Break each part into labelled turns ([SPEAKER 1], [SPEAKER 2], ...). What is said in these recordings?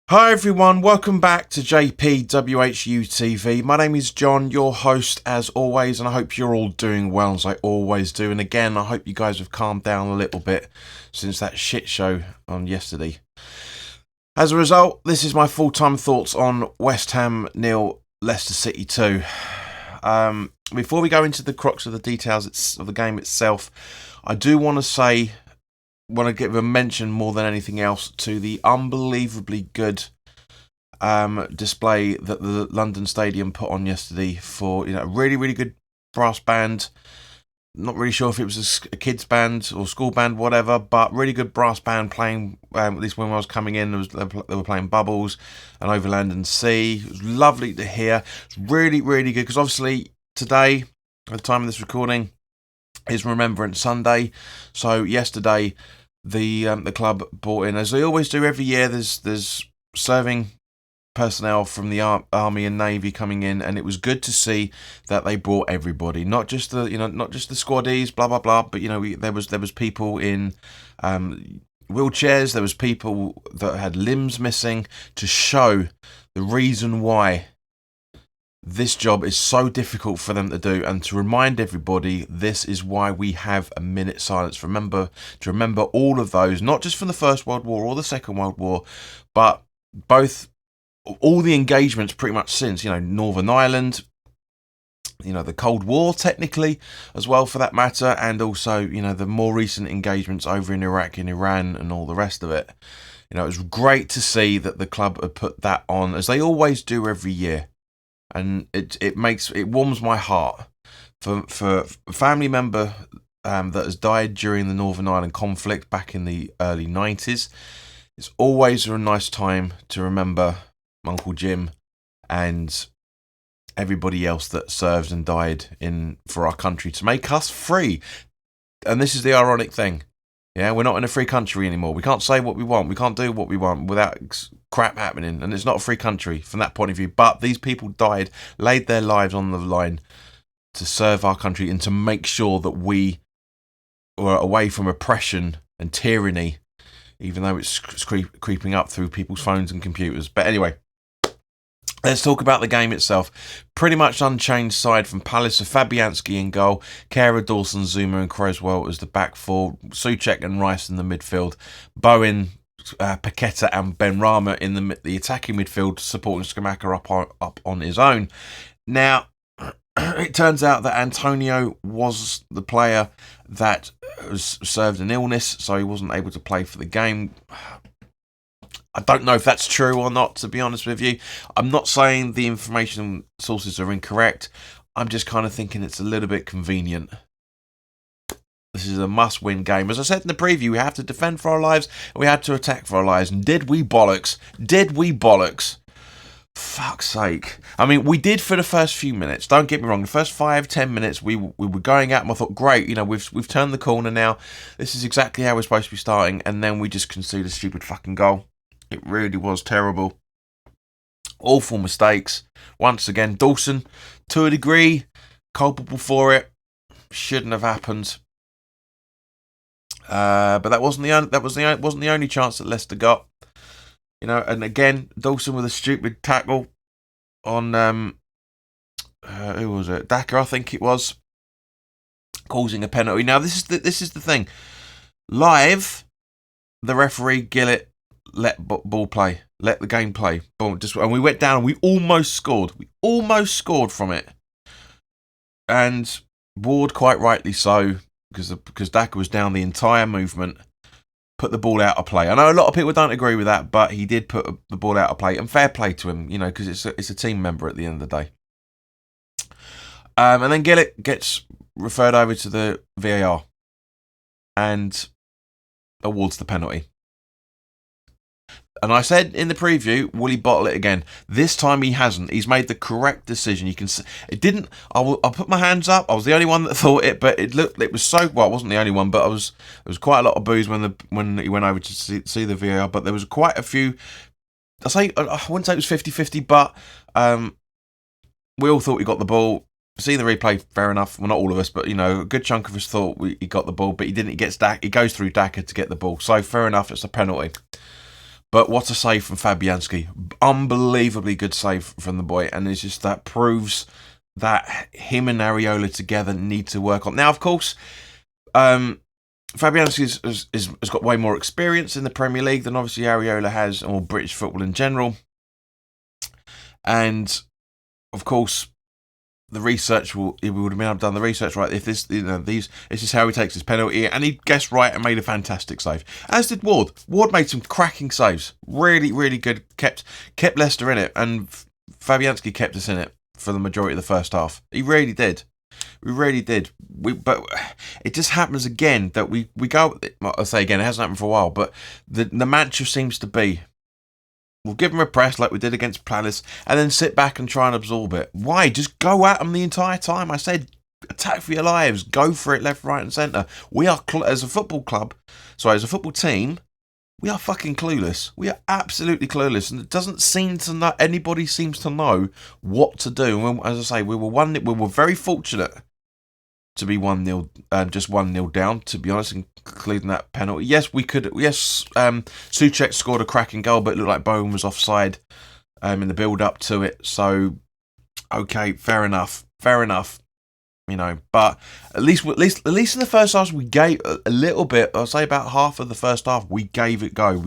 [SPEAKER 1] Hi everyone, welcome back to WHU TV. My name is John, your host as always, and I hope you're all doing well as I always do. And again, I hope you guys have calmed down a little bit since that shit show on yesterday. As a result, this is my full-time thoughts on West Ham 0, Leicester City 2. Before we go into the crux of the details of the game itself, I do want to give a mention more than anything else to the unbelievably good display that the London Stadium put on yesterday for a really, really good brass band. Not really sure if it was a kids band or school band, whatever, but really good brass band playing. At least when I was coming in, they were playing Bubbles and Overland and Sea. It was lovely to hear. It's really, really good because obviously today, at the time of this recording, is Remembrance Sunday. So yesterday, the club brought in, as they always do every year, there's serving personnel from the army and navy coming in, and it was good to see that they brought everybody, not just the squaddies, blah blah blah, but there was people in wheelchairs, there was people that had limbs missing, to show the reason why this job is so difficult for them to do, and to remind everybody this is why we have a minute silence. To remember all of those, not just from the First World War or the Second World War, but all the engagements pretty much since, Northern Ireland, the Cold War technically as well for that matter, and also, the more recent engagements over in Iraq and Iran and all the rest of it. It was great to see that the club had put that on, as they always do every year. And it warms my heart for a family member that has died during the Northern Ireland conflict back in the early 90s. It's always a nice time to remember Uncle Jim and everybody else that served and died for our country to make us free. And this is the ironic thing. Yeah, we're not in a free country anymore. We can't say what we want. We can't do what we want without crap happening. And it's not a free country from that point of view. But these people died, laid their lives on the line to serve our country and to make sure that we were away from oppression and tyranny, even though it's creeping up through people's phones and computers. But anyway, let's talk about the game itself. Pretty much unchanged side from Palace, of Fabianski in goal, Kara, Dawson, Zuma and Cresswell as the back four, Souček and Rice in the midfield, Bowen, Paqueta and Benrahma in the attacking midfield, supporting Scamacca up on his own. Now, it turns out that Antonio was the player that served an illness, so he wasn't able to play for the game. I don't know if that's true or not, to be honest with you. I'm not saying the information sources are incorrect. I'm just kind of thinking it's a little bit convenient. This is a must-win game. As I said in the preview, we have to defend for our lives and we had to attack for our lives. And did we bollocks? Did we bollocks? Fuck's sake. I mean, we did for the first few minutes. Don't get me wrong. The first 5-10 minutes, we were going at them. I thought, great, we've turned the corner now. This is exactly how we're supposed to be starting. And then we just conceded a stupid fucking goal. It really was terrible. Awful mistakes. Once again, Dawson, to a degree, culpable for it. Shouldn't have happened. But that wasn't the only chance that Leicester got. And again, Dawson with a stupid tackle on who was it? Daka, I think it was, causing a penalty. Now this is the thing. Live, the referee Gillett let ball play, let the game play. Boom, and we went down and we almost scored. We almost scored from it. And Ward, quite rightly so, because Daka was down the entire movement, put the ball out of play. I know a lot of people don't agree with that, but he did put the ball out of play, and fair play to him, because it's a team member at the end of the day. And then Gillett gets referred over to the VAR and awards the penalty. And I said in the preview, will he bottle it again? This time he hasn't. He's made the correct decision. You can see, it didn't. I'll put my hands up. I was the only one that thought it, but it was so. Well, I wasn't the only one, but there was quite a lot of boos when he went over to see the VAR. But there was quite a few. I wouldn't say it was 50-50, but we all thought he got the ball. See the replay, fair enough. Well, not all of us, but a good chunk of us thought he got the ball, but he didn't. He goes through Daka to get the ball, so fair enough. It's a penalty. But what a save from Fabianski. Unbelievably good save from the boy. And it's just that proves that him and Areola together need to work on. Now, of course, Fabianski has got way more experience in the Premier League than obviously Areola has, or British football in general. And, of course, the research we would have been able to done the research right if this this is how he takes his penalty, and he guessed right and made a fantastic save, as did Ward. Ward made some cracking saves, really good, kept Leicester in it, and Fabianski kept us in it for the majority of the first half. He really did. We really did. But it just happens again that we go. I'll say again, it hasn't happened for a while, but the mantra seems to be, we'll give them a press like we did against Palace, and then sit back and try and absorb it. Why? Just go at them the entire time. I said, attack for your lives. Go for it left, right and centre. We are, as a football team, we are fucking clueless. We are absolutely clueless. And it doesn't seem to know, anybody seems to know what to do. And as I say, we were very fortunate to be 1-0, just 1-0 down, to be honest, including that penalty. Yes, Souček scored a cracking goal, but it looked like Bowen was offside in the build-up to it. So, okay, fair enough. You know, but at least in the first half, we gave a little bit. I'll say about half of the first half, we gave it go.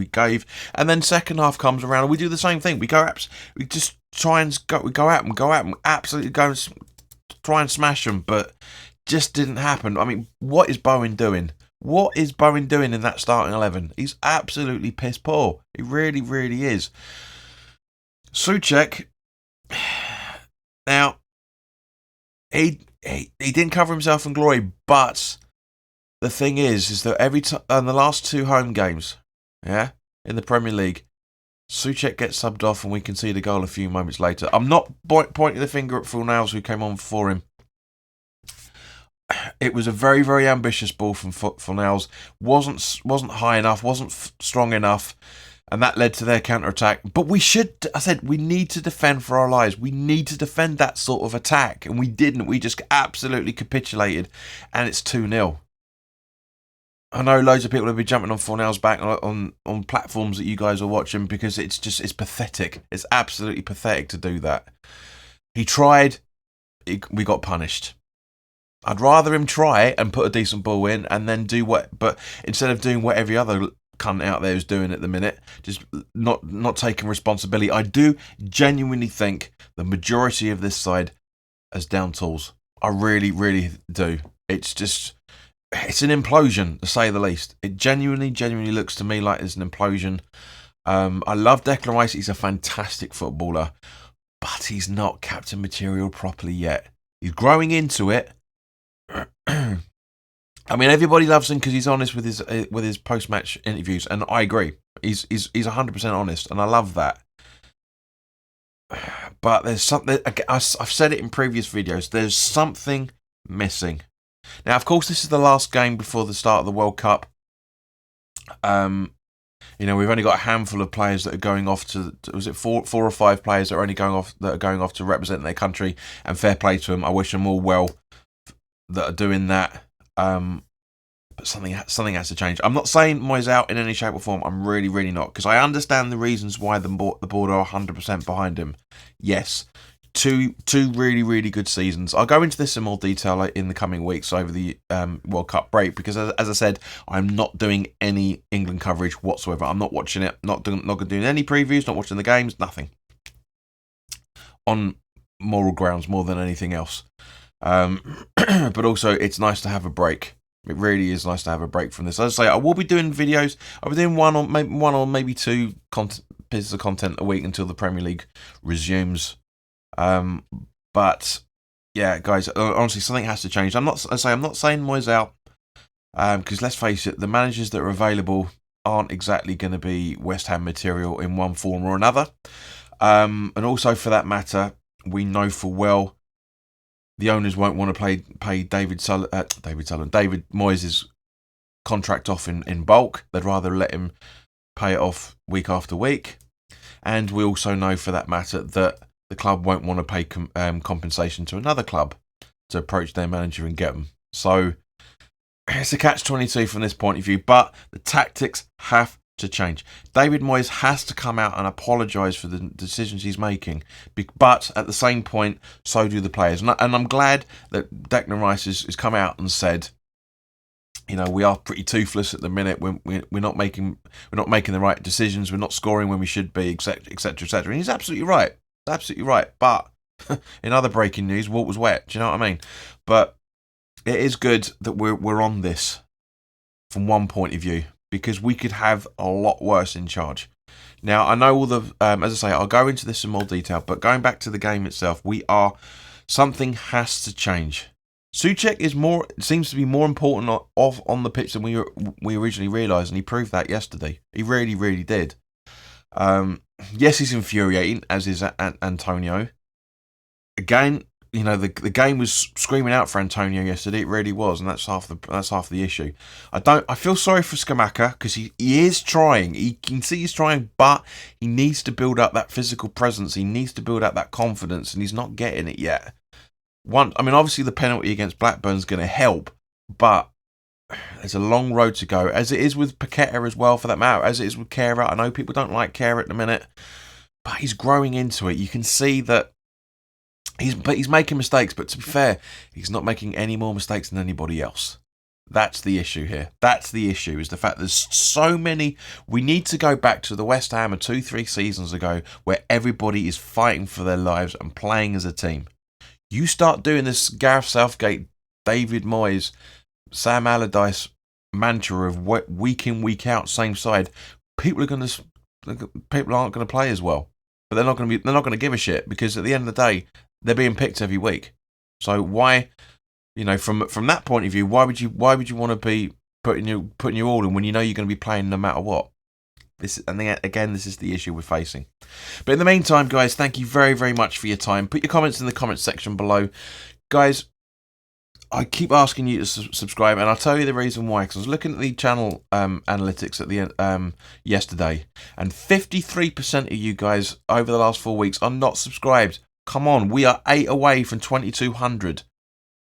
[SPEAKER 1] And then second half comes around, and we do the same thing. We just try and go at them, absolutely go and try and smash them, but just didn't happen. I mean, what is Bowen doing? What is Bowen doing in that starting 11? He's absolutely piss poor. He really is. Souček, now, he didn't cover himself in glory, but the thing is that every time in the last 2 home games, in the Premier League, Souček gets subbed off and we concede a goal a few moments later. I'm not pointing the finger at Fornals, who came on for him. It was a very ambitious ball from Fornals. Wasn't high enough, wasn't strong enough, and that led to their counter-attack. But we need to defend for our lives. We need to defend that sort of attack, and we didn't. We just absolutely capitulated, and it's 2-0. I know loads of people have been jumping on Fornals' back on platforms that you guys are watching, because it's pathetic. It's absolutely pathetic to do that. He tried, we got punished. I'd rather him try and put a decent ball in and then but instead of doing what every other cunt out there is doing at the minute, just not taking responsibility. I do genuinely think the majority of this side has down tools. I really do. It's an implosion, to say the least. It genuinely looks to me like it's an implosion. I love Declan Rice. He's a fantastic footballer, but he's not captain material properly yet. He's growing into it. I mean, everybody loves him because he's honest with his post-match interviews, and I agree. He's 100% honest, and I love that. But there's something. I've said it in previous videos. There's something missing. Now, of course, this is the last game before the start of the World Cup. We've only got a handful of players that are going off to. Was it four or five players that are going off to represent their country? And fair play to them. I wish them all well that are doing that. But something has to change. I'm not saying Moyes out in any shape or form. I'm really not, because I understand the reasons why the board are 100% behind him. Yes, two really good seasons. I'll go into this in more detail in the coming weeks over the World Cup break, because as I said, I'm not doing any England coverage whatsoever. I'm not watching it. Not going to do any previews. Not watching the games. Nothing. On moral grounds more than anything else. But also, it's nice to have a break. It really is nice to have a break from this. As I say, I will be doing videos. I'll be doing one or maybe two pieces of content a week until the Premier League resumes. But yeah, guys, honestly, something has to change. I'm not saying Moyes out, because let's face it, the managers that are available aren't exactly going to be West Ham material in one form or another. And also, for that matter, we know full well the owners won't want to pay David Moyes' contract off in bulk. They'd rather let him pay it off week after week. And we also know, for that matter, that the club won't want to pay compensation to another club to approach their manager and get them. So it's a catch-22 from this point of view. But the tactics have to change. David Moyes has to come out and apologise for the decisions he's making. But at the same point, so do the players. And I'm glad that Declan Rice has come out and said, you know, we are pretty toothless at the minute. We're not making the right decisions. We're not scoring when we should be, etc., etc., etc. And he's absolutely right. Absolutely right. But in other breaking news, Walt was wet. Do you know what I mean? But it is good that we're on this from one point of view, because we could have a lot worse in charge. Now, I know all the, as I say, I'll go into this in more detail, but going back to the game itself, something has to change. Souček seems to be more important off on the pitch than we originally realised, and he proved that yesterday. He really, really did. Yes, he's infuriating, as is Antonio. Again, you know, the game was screaming out for Antonio yesterday. It really was, and that's half the issue. I feel sorry for Scamacca, because he is trying. You can see he's trying, but he needs to build up that physical presence. He needs to build up that confidence, and he's not getting it yet. Obviously the penalty against Blackburn's going to help, but there's a long road to go, as it is with Paqueta as well, for that matter, as it is with Kehrer. I know people don't like Kehrer at the minute, but he's growing into it. You can see that he's making mistakes, but to be fair, he's not making any more mistakes than anybody else. That's the issue here. That's the issue, is the fact there's so many. We need to go back to the West Ham of 2-3 seasons ago, where everybody is fighting for their lives and playing as a team. You start doing this Gareth Southgate, David Moyes, Sam Allardyce mantra of week in, week out, same side. People aren't going to play as well, but they're not going to give a shit, because at the end of the day, they're being picked every week. So why, you know, from that point of view, why would you want to be putting your all in when you know you're going to be playing no matter what? This is the issue we're facing. But in the meantime, guys, thank you very, very much for your time. Put your comments in the comments section below. Guys, I keep asking you to subscribe, and I'll tell you the reason why. Because I was looking at the channel analytics at the end yesterday, and 53% of you guys over the last 4 weeks are not subscribed. Come on, we are 8 away from 2,200.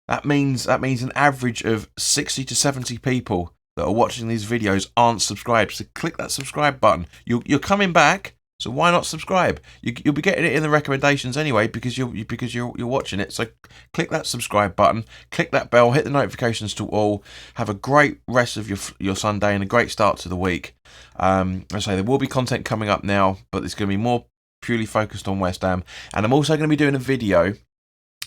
[SPEAKER 1] That means an average of 60 to 70 people that are watching these videos aren't subscribed. So click that subscribe button. You're coming back, so why not subscribe? You'll be getting it in the recommendations anyway, because you're watching it. So click that subscribe button, click that bell, hit the notifications to all. Have a great rest of your Sunday and a great start to the week. I say there will be content coming up now, but it's going to be more purely focused on West Ham, and I'm also going to be doing a video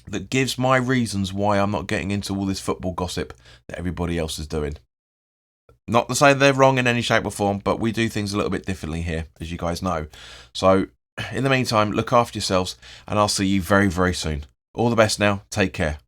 [SPEAKER 1] that gives my reasons why I'm not getting into all this football gossip that everybody else is doing. Not to say they're wrong in any shape or form, but we do things a little bit differently here, as you guys know. So, in the meantime, look after yourselves, and I'll see you very, very soon. All the best now. Take care.